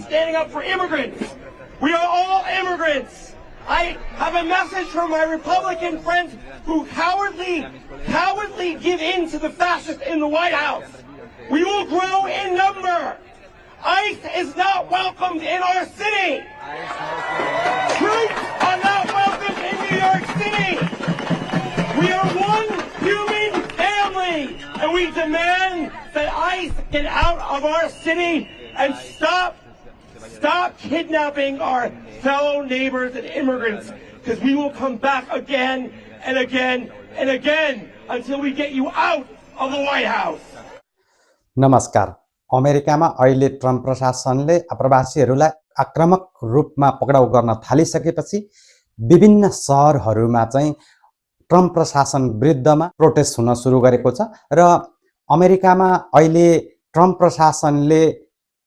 standing up for immigrants. We are all immigrants. I have a message from my Republican friends who cowardly give in to the fascists in the White House. We will grow in number. ICE is not welcomed in our city. Troops are not welcome in New York City. We are one human family, and we demand that ICE get out of our city and stop kidnapping our fellow neighbors and immigrants, because we will come back again and again and again until we get you out of the White House. नमस्कार। अमेरिकामा अहिले Trump प्रशासनले आप्रवासीहरूलाई आक्रामक रूपमा पक्राउ गर्न थालिसकेपछि विभिन्न शहरहरूमा चाहिँ ट्रम्प प्रशासन विरुद्धमा प्रोटेस्ट हुन सुरु गरेको छ र अमेरिकामा अहिले ट्रम्प प्रशासनले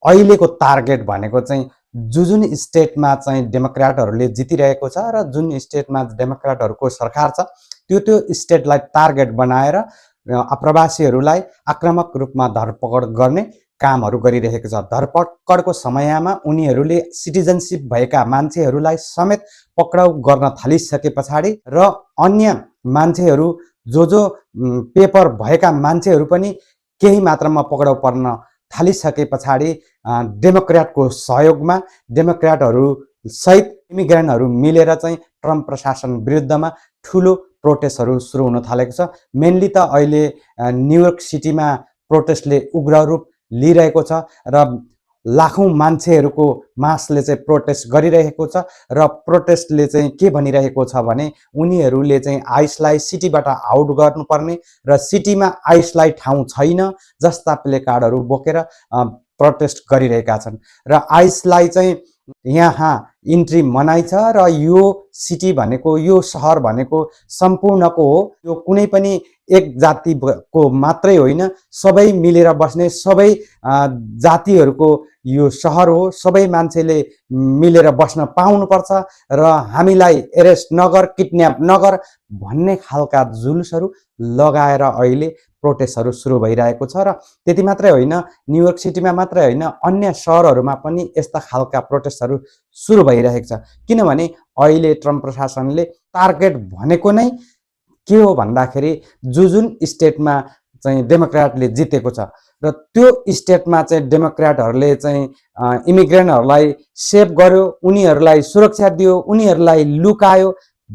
अहिलेको टार्गेट भनेको चाहिँ जुन स्टेटमा चाहिँ डेमोक्र्याटहरूले जितिरहेको छ र जुन स्टेटमा डेमोक्र्याटहरूको सरकार छ त्यो स्टेटलाई टार्गेट बनाएर आप्रवासीहरूलाई आक्रामक रूपमा धरपकड गर्ने कामहरू गरिरहेको छ। धरपकडको समयमा उनीहरूले सिटिजनशिप भएका मान्छेहरूलाई समेत पक्राउ गर्न थालिसके पछाडि र अन्य मान्छेहरू जो पेपर भएका मान्छेहरू पनि केही मात्रामा पक्राउ पर्न थालिसके पछाडि डेमोक्र्याटको सहयोगमा डेमोक्र्याटहरू सहित इमिग्रेन्टहरू मिलेर चाहिँ ट्रम्प प्रशासन विरुद्धमा ठुलो प्रोटेस्टहरू सुरु हुन थालेको छ। मेनली त अहिले न्युयोर्क सिटीमा प्रोटेस्टले उग्र रूप लिइरहेको छ र लाखौं मान्छेहरूको मासले चाहिँ प्रोटेस्ट गरिरहेको छ र प्रोटेस्टले चाहिँ के भनिरहेको छ भने उनीहरूले चाहिँ आइसलाई सिटीबाट आउट गर्नुपर्ने र सिटीमा आइसलाई ठाउँ छैन जस्ता प्ले कार्डहरू बोकेर प्रोटेस्ट गरिरहेका छन् र आइसलाई चाहिँ यहाँ इन्ट्री मनाइ छ र यो सिटी भनेको यो शहर भनेको सम्पूर्णको हो। यो कुनै पनि एक जातिको मात्रै होइन, सबै मिलेर बस्ने सबै जातिहरूको यो शहर हो। सबै मान्छेले मिलेर बस्न पाउनुपर्छ र हामीलाई एरेस्ट नगर, किडन्याप नगर भन्ने खालका जुलुसहरू लगाएर अहिले प्रोटेस्टहरू सुरु भइरहेको छ र त्यति मात्रै होइन, न्युयोर्क सिटीमा मात्रै होइन अन्य शहरहरूमा पनि यस्ता खालका प्रोटेस्टहरू सुरु भइरहेको छ। किनभने अहिले ट्रम्प प्रशासनले टार्गेट भनेको नै के हो भन्दाखेरि जुन स्टेटमा चाहिँ डेमोक्र्याटले जितेको छ र त्यो स्टेटमा चाहिँ डेमोक्र्याटहरूले चाहिँ इमिग्रेन्टहरूलाई सेभ गर्यो, उनीहरूलाई सुरक्षा दियो, उनीहरूलाई लुकायो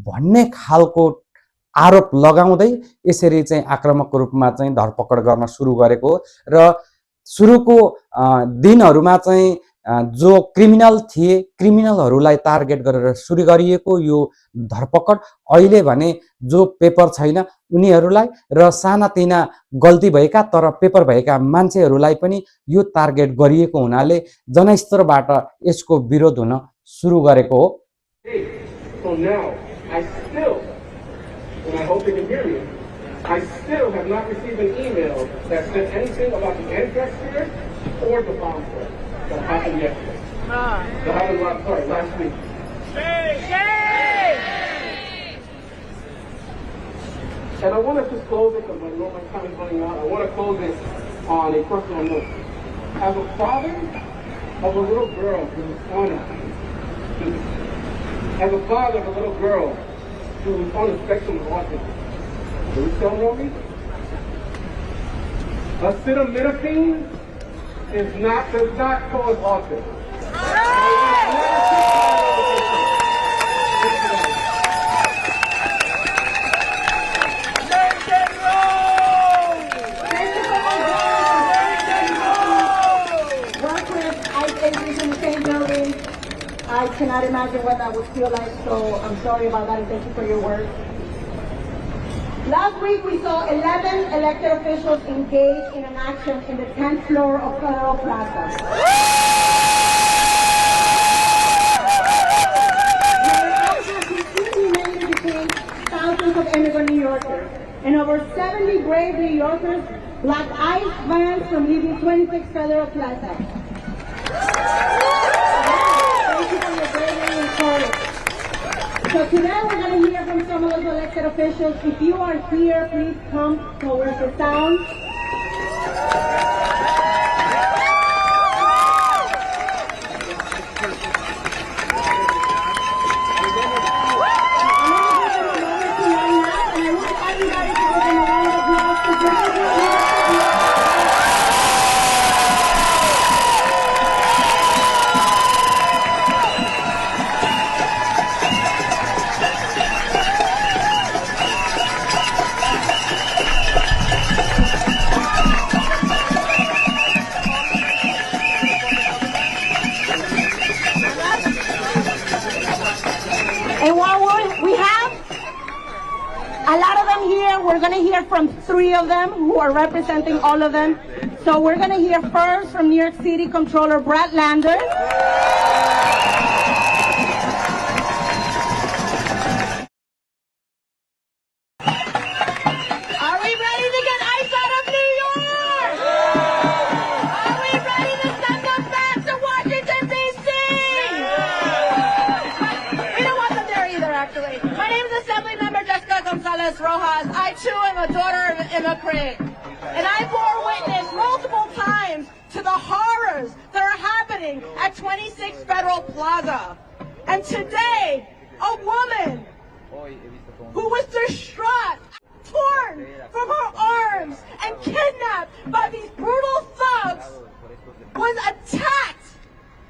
भन्ने खालको आरोप लगाउँदै यसरी चाहिँ आक्रामक रूपमा चाहिँ धरपकड गर्न सुरु गरेको हो र सुरुको दिनहरूमा चाहिँ जो क्रिमिनल थिए क्रिमिनलहरूलाई टार्गेट गरेर सुरु गरिएको यो धरपकड अहिले भने जो पेपर छैन उनीहरूलाई र सानातिना गल्ती भएका तर पेपर भएका मान्छेहरूलाई पनि यो टार्गेट गरिएको हुनाले जनस्तरबाट यसको विरोध हुन सुरु गरेको हो। And I hope they can hear me. I still have not received an email that said anything about the anthrax fear or the bomb threat that happened yesterday. That happened last week. And I want to just close it because I know my time is running out. I want to close it on a personal note. As a father of a little girl who was on the spectrum of autism. Do we still know me? Acetaminophen does not cause autism. I cannot imagine what that would feel like, so I'm sorry about that and thank you for your work. Last week we saw 11 elected officials engage in an action in the 10th floor of Federal Plaza. The action completely became thousands of immigrant New Yorkers, and over 70 brave New Yorkers blocked ICE vans from leaving 26 Federal Plaza. So today we're going to hear from some of those elected officials. If you are here, please come towards the sound. we're going to hear from 3 of them who are representing all of them. So we're going to hear first from New York City Comptroller Brad Lander. Are we ready to get ICE out of New York? Are we ready to send them back to Washington, D.C.? We don't want them there either, actually. My name is Assembly Member Jessica Gonzalez Rojas. I, too, am a daughter of an immigrant. And I bore witness multiple times to the horrors that are happening at 26 Federal Plaza. And today, a woman who was distraught, torn from her arms, and kidnapped by these brutal thugs, was attacked,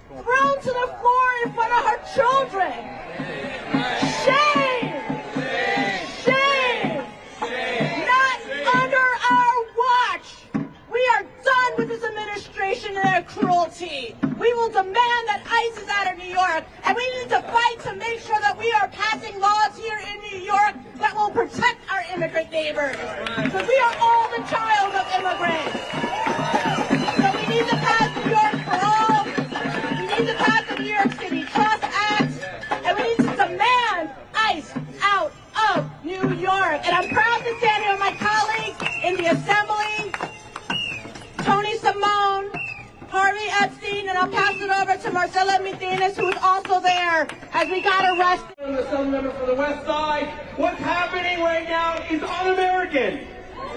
thrown to the floor in front of her children. Shame! Shame! Not under our watch! We are done with this administration and their cruelty. We will demand that ICE is out of New York, and we need to fight to make sure that we are passing laws here in New York that will protect our immigrant neighbors. Because we are all the child of immigrants. So we need to pass New York for all. We need to pass the New York City Trust Act, and we need to demand ICE out of New York. And I'm proud to stand here with my colleagues in the Assembly, Tony Simone, Harvey Epstein, and I'll pass it over to Marcela Medina, who was also there as we got arrested. The Assembly member for the West Side, what's happening right now is un-American.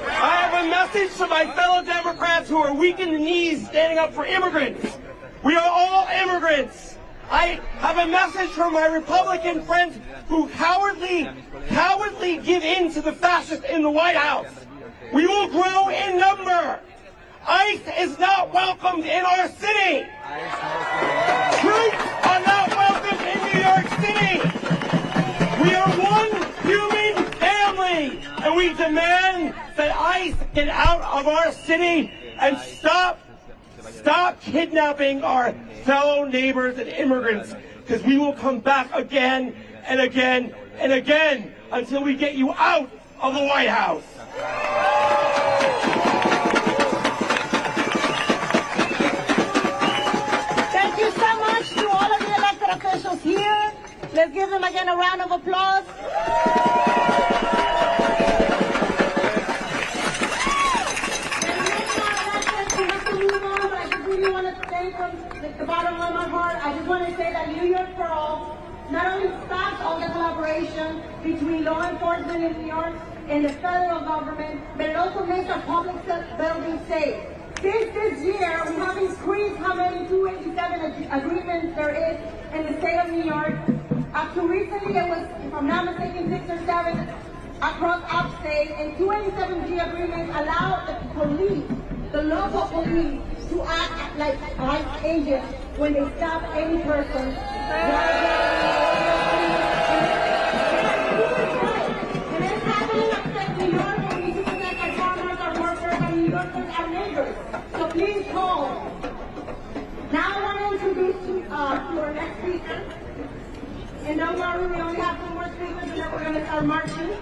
I have a message to my fellow Democrats who are weak in the knees standing up for immigrants. We are all immigrants. I have a message from my Republican friends who cowardly give in to the fascists in the White House. We will grow in number. ICE is not welcomed in our city. Troops are not welcomed in New York City. We are one human family, and we demand that ICE get out of our city and stop kidnapping our fellow neighbors and immigrants, because we will come back again and again and again until we get you out of the White House. Thank you so much to all of the elected officials here. Let's give them again a round of applause. The bottom of my heart, I just want to say that New York for All not only stops all the collaboration between law enforcement in New York and the federal government, but it also makes our public buildings safe. Since this year, we have increased how many 287 agreements there is in the state of New York. Up to recently, it was, if I'm not mistaken, 6 or 7 across upstate, and 287G agreements allow the police, the local police, to act like ICE agents when they stop any person. And it's happening upstate New York, and we need to protect our farmers, our workers, our New Yorkers, our neighbors. So please hold. Now I want to introduce to our next speaker. And don't worry, we only have 2 more speakers, and then we're going to start marching.